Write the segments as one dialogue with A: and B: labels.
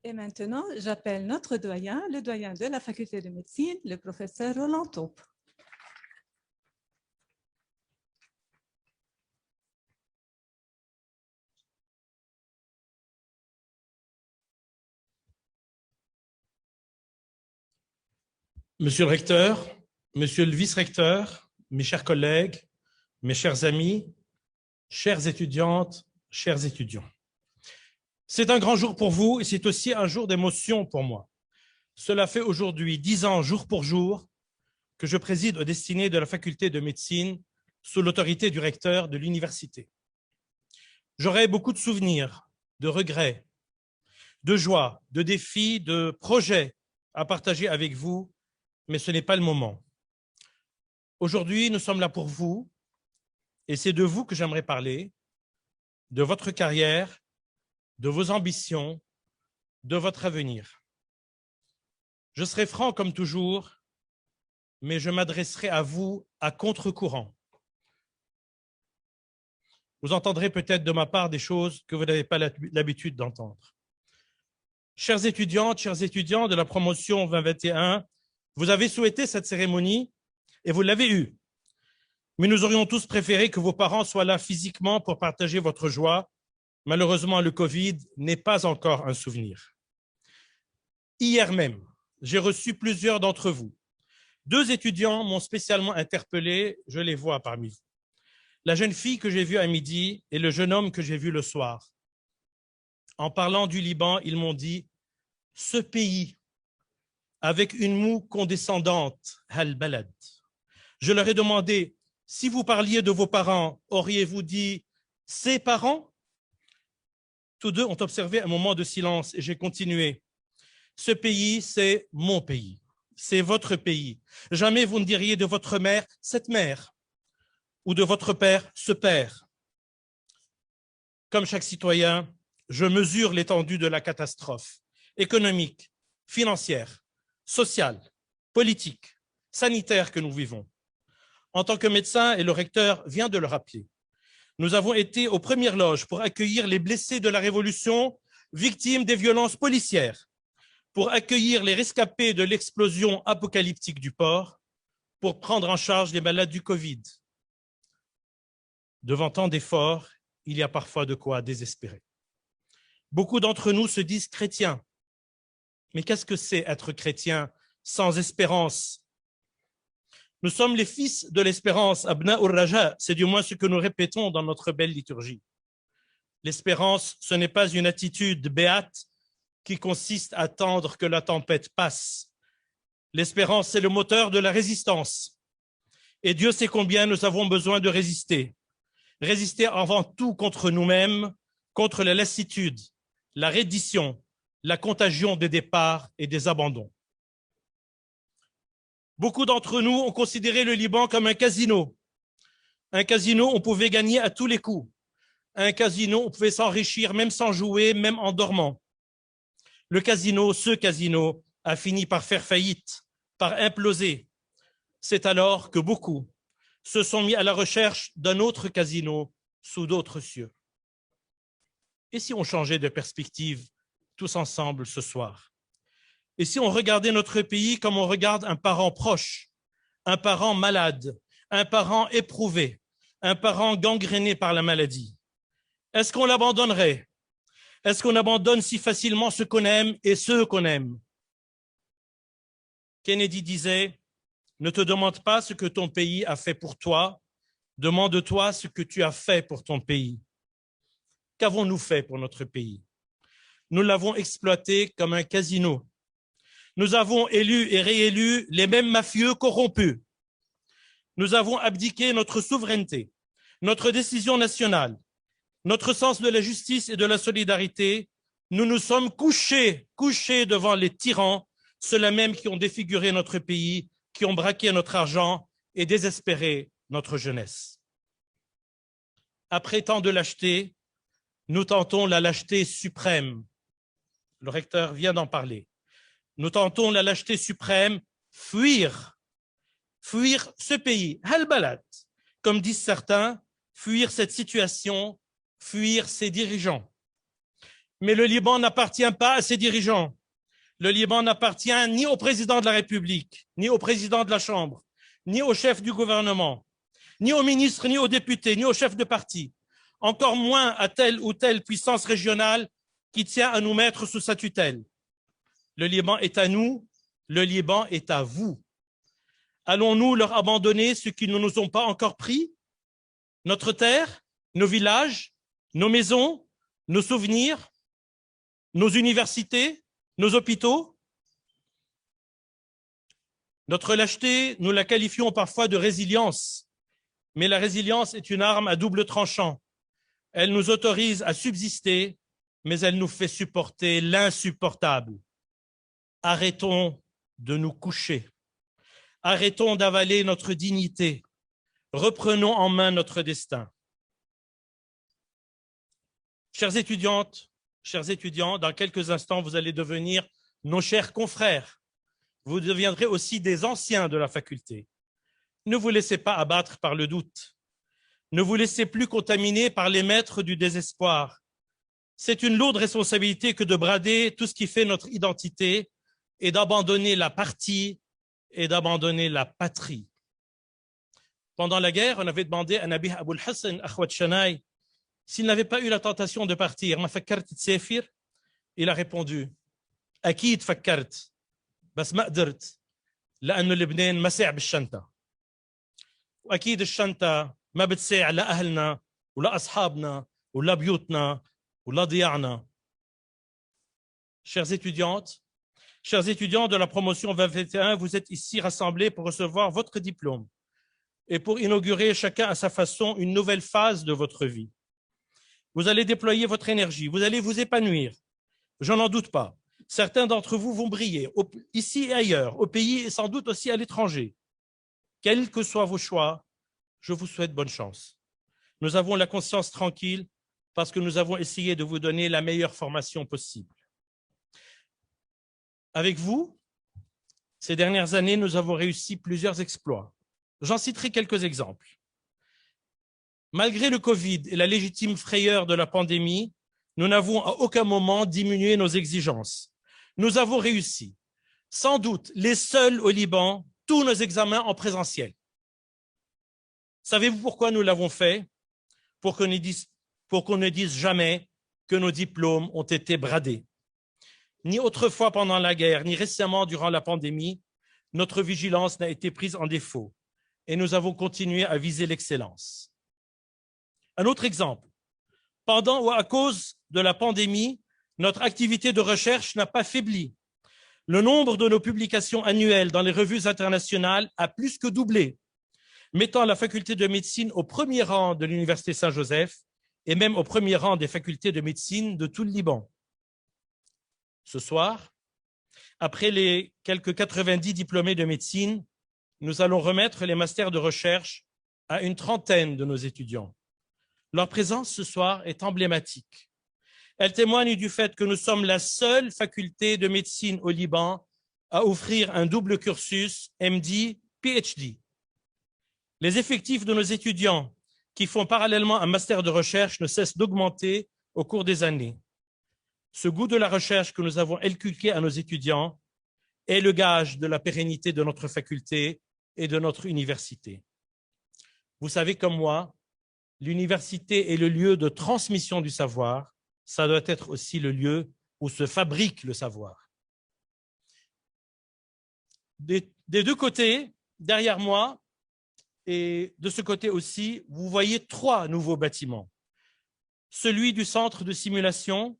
A: Et maintenant, j'appelle notre doyen, le doyen de la faculté de médecine, le professeur Roland Taupe.
B: Monsieur le recteur, monsieur le vice-recteur, mes chers collègues, mes chers amis, chères étudiantes, chers étudiants. C'est un grand jour pour vous et c'est aussi un jour d'émotion pour moi. Cela fait aujourd'hui 10 ans, jour pour jour, que je préside aux destinées de la faculté de médecine sous l'autorité du recteur de l'université. J'aurai beaucoup de souvenirs, de regrets, de joie, de défis, de projets à partager avec vous, mais ce n'est pas le moment. Aujourd'hui, nous sommes là pour vous, et c'est de vous que j'aimerais parler, de votre carrière, de vos ambitions, de votre avenir. Je serai franc comme toujours, mais je m'adresserai à vous à contre-courant. Vous entendrez peut-être de ma part des choses que vous n'avez pas l'habitude d'entendre. Chères étudiantes, chers étudiants de la promotion 2021, vous avez souhaité cette cérémonie et vous l'avez eue. Mais nous aurions tous préféré que vos parents soient là physiquement pour partager votre joie. Malheureusement, le Covid n'est pas encore un souvenir. Hier même, j'ai reçu plusieurs d'entre vous. 2 étudiants m'ont spécialement interpellé, je les vois parmi vous. La jeune fille que j'ai vue à midi et le jeune homme que j'ai vu le soir. En parlant du Liban, ils m'ont dit « ce pays » avec une moue condescendante, « Hal Balad ». Je leur ai demandé « si vous parliez de vos parents, auriez-vous dit « ses parents » Tous 2 ont observé un moment de silence et j'ai continué « ce pays, c'est mon pays, c'est votre pays. Jamais vous ne diriez de votre mère « cette mère » ou de votre père « ce père ». Comme chaque citoyen, je mesure l'étendue de la catastrophe économique, financière, sociale, politique, sanitaire que nous vivons. En tant que médecin, et le recteur vient de le rappeler, nous avons été aux premières loges pour accueillir les blessés de la Révolution, victimes des violences policières, pour accueillir les rescapés de l'explosion apocalyptique du port, pour prendre en charge les malades du Covid. Devant tant d'efforts, il y a parfois de quoi désespérer. Beaucoup d'entre nous se disent chrétiens. Mais qu'est-ce que c'est être chrétien sans espérance? Nous sommes les fils de l'espérance, Abna ur-Raja, c'est du moins ce que nous répétons dans notre belle liturgie. L'espérance, ce n'est pas une attitude béate qui consiste à attendre que la tempête passe. L'espérance, c'est le moteur de la résistance. Et Dieu sait combien nous avons besoin de résister. Résister avant tout contre nous-mêmes, contre la lassitude, la reddition, la contagion des départs et des abandons. Beaucoup d'entre nous ont considéré le Liban comme un casino. Un casino, on pouvait gagner à tous les coups. Un casino, on pouvait s'enrichir même sans jouer, même en dormant. Le casino, ce casino, a fini par faire faillite, par imploser. C'est alors que beaucoup se sont mis à la recherche d'un autre casino sous d'autres cieux. Et si on changeait de perspective tous ensemble ce soir? Et si on regardait notre pays comme on regarde un parent proche, un parent malade, un parent éprouvé, un parent gangréné par la maladie? Est-ce qu'on l'abandonnerait? Est-ce qu'on abandonne si facilement ce qu'on aime et ceux qu'on aime? Kennedy disait, ne te demande pas ce que ton pays a fait pour toi, demande-toi ce que tu as fait pour ton pays. Qu'avons-nous fait pour notre pays? Nous l'avons exploité comme un casino. Nous avons élu et réélu les mêmes mafieux corrompus. Nous avons abdiqué notre souveraineté, notre décision nationale, notre sens de la justice et de la solidarité. Nous nous sommes couchés devant les tyrans, ceux-là même qui ont défiguré notre pays, qui ont braqué notre argent et désespéré notre jeunesse. Après tant de lâcheté, nous tentons la lâcheté suprême. Le recteur vient d'en parler. Nous tentons la lâcheté suprême, fuir ce pays, Hal-Balad, comme disent certains, fuir cette situation, fuir ses dirigeants. Mais le Liban n'appartient pas à ses dirigeants. Le Liban n'appartient ni au président de la République, ni au président de la Chambre, ni au chef du gouvernement, ni aux ministres, ni aux députés, ni aux chefs de parti, encore moins à telle ou telle puissance régionale qui tient à nous mettre sous sa tutelle. Le Liban est à nous, le Liban est à vous. Allons-nous leur abandonner ce qu'ils ne nous ont pas encore pris? Notre terre, nos villages, nos maisons, nos souvenirs, nos universités, nos hôpitaux? Notre lâcheté, nous la qualifions parfois de résilience, mais la résilience est une arme à double tranchant. Elle nous autorise à subsister, mais elle nous fait supporter l'insupportable. Arrêtons de nous coucher. Arrêtons d'avaler notre dignité. Reprenons en main notre destin. Chères étudiantes, chers étudiants, dans quelques instants, vous allez devenir nos chers confrères. Vous deviendrez aussi des anciens de la faculté. Ne vous laissez pas abattre par le doute. Ne vous laissez plus contaminer par les maîtres du désespoir. C'est une lourde responsabilité que de brader tout ce qui fait notre identité et d'abandonner la partie et d'abandonner la patrie. Pendant la guerre, on avait demandé à Nabih Aboul Hassan, Akhwat Shanaï, s'il n'avait pas eu la tentation de partir. Il a répondu, أكيد فكرت بس ما قدرت لأنه لبنان ما ساع بالشنطة وأكيد الشنطة ما بتساع لا أهلنا ولا أصحابنا ولا بيوتنا ولا ضياعنا. Chères étudiantes, chers étudiants de la promotion 2021, vous êtes ici rassemblés pour recevoir votre diplôme et pour inaugurer chacun à sa façon une nouvelle phase de votre vie. Vous allez déployer votre énergie, vous allez vous épanouir. Je n'en doute pas. Certains d'entre vous vont briller, ici et ailleurs, au pays et sans doute aussi à l'étranger. Quels que soient vos choix, je vous souhaite bonne chance. Nous avons la conscience tranquille parce que nous avons essayé de vous donner la meilleure formation possible. Avec vous, ces dernières années, nous avons réussi plusieurs exploits. J'en citerai quelques exemples. Malgré le Covid et la légitime frayeur de la pandémie, nous n'avons à aucun moment diminué nos exigences. Nous avons réussi, sans doute les seuls au Liban, tous nos examens en présentiel. Savez-vous pourquoi nous l'avons fait? Pour qu'on ne dise jamais que nos diplômes ont été bradés. Ni autrefois pendant la guerre, ni récemment durant la pandémie, notre vigilance n'a été prise en défaut et nous avons continué à viser l'excellence. Un autre exemple, pendant ou à cause de la pandémie, notre activité de recherche n'a pas faibli. Le nombre de nos publications annuelles dans les revues internationales a plus que doublé, mettant la faculté de médecine au premier rang de l'Université Saint-Joseph et même au premier rang des facultés de médecine de tout le Liban. Ce soir, après les quelques 90 diplômés de médecine, nous allons remettre les masters de recherche à une trentaine de nos étudiants. Leur présence ce soir est emblématique. Elle témoigne du fait que nous sommes la seule faculté de médecine au Liban à offrir un double cursus MD-PhD. Les effectifs de nos étudiants qui font parallèlement un master de recherche ne cessent d'augmenter au cours des années. Ce goût de la recherche que nous avons inculqué à nos étudiants est le gage de la pérennité de notre faculté et de notre université. Vous savez comme moi, l'université est le lieu de transmission du savoir, ça doit être aussi le lieu où se fabrique le savoir. Des deux côtés, derrière moi, et de ce côté aussi, vous voyez 3 nouveaux bâtiments. Celui du centre de simulation,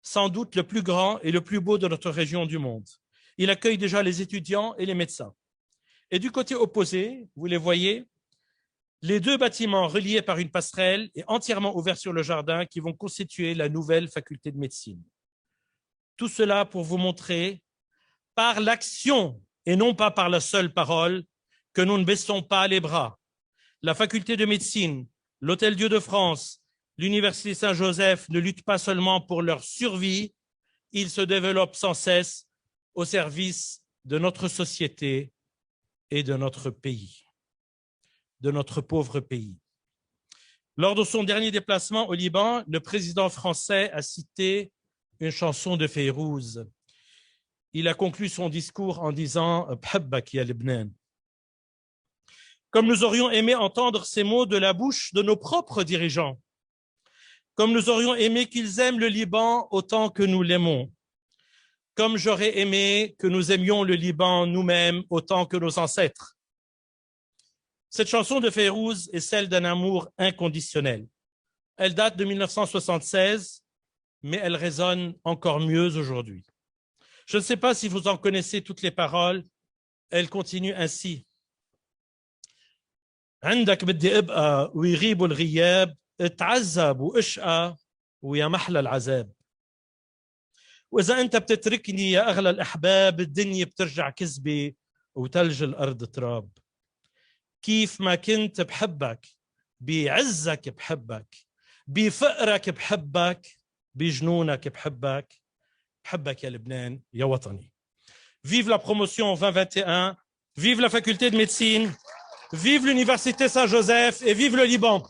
B: sans doute le plus grand et le plus beau de notre région du monde. Il accueille déjà les étudiants et les médecins. Et du côté opposé, vous les voyez, les 2 bâtiments reliés par une passerelle et entièrement ouverts sur le jardin qui vont constituer la nouvelle faculté de médecine. Tout cela pour vous montrer, par l'action et non pas par la seule parole, que nous ne baissons pas les bras. La faculté de médecine, l'Hôtel Dieu de France, l'Université Saint-Joseph ne luttent pas seulement pour leur survie, ils se développent sans cesse au service de notre société et de notre pays, de notre pauvre pays. Lors de son dernier déplacement au Liban, le président français a cité une chanson de Fayrouz. Il a conclu son discours en disant « Bhabbak ya Libnan ». Comme nous aurions aimé entendre ces mots de la bouche de nos propres dirigeants, comme nous aurions aimé qu'ils aiment le Liban autant que nous l'aimons, comme j'aurais aimé que nous aimions le Liban nous-mêmes autant que nos ancêtres. Cette chanson de Fayrouz est celle d'un amour inconditionnel. Elle date de 1976, mais elle résonne encore mieux aujourd'hui. Je ne sais pas si vous en connaissez toutes les paroles. Elle continue ainsi. عندك بدي ابقى ويغيب الغياب اتعذب واشقى ويا محلى العذاب. وإذا أنت بتتركني يا أغلى الأحباب الدنيا بترجع كذبة وتلج الأرض تراب. كيف ما كنت بحبك بعزك بحبك بفقرك بحبك بجنونك بحبك بحبك يا لبنان يا وطني. Vive la promotion 2021, vive la faculté de médecine, vive l'université Saint-Joseph et vive le Liban.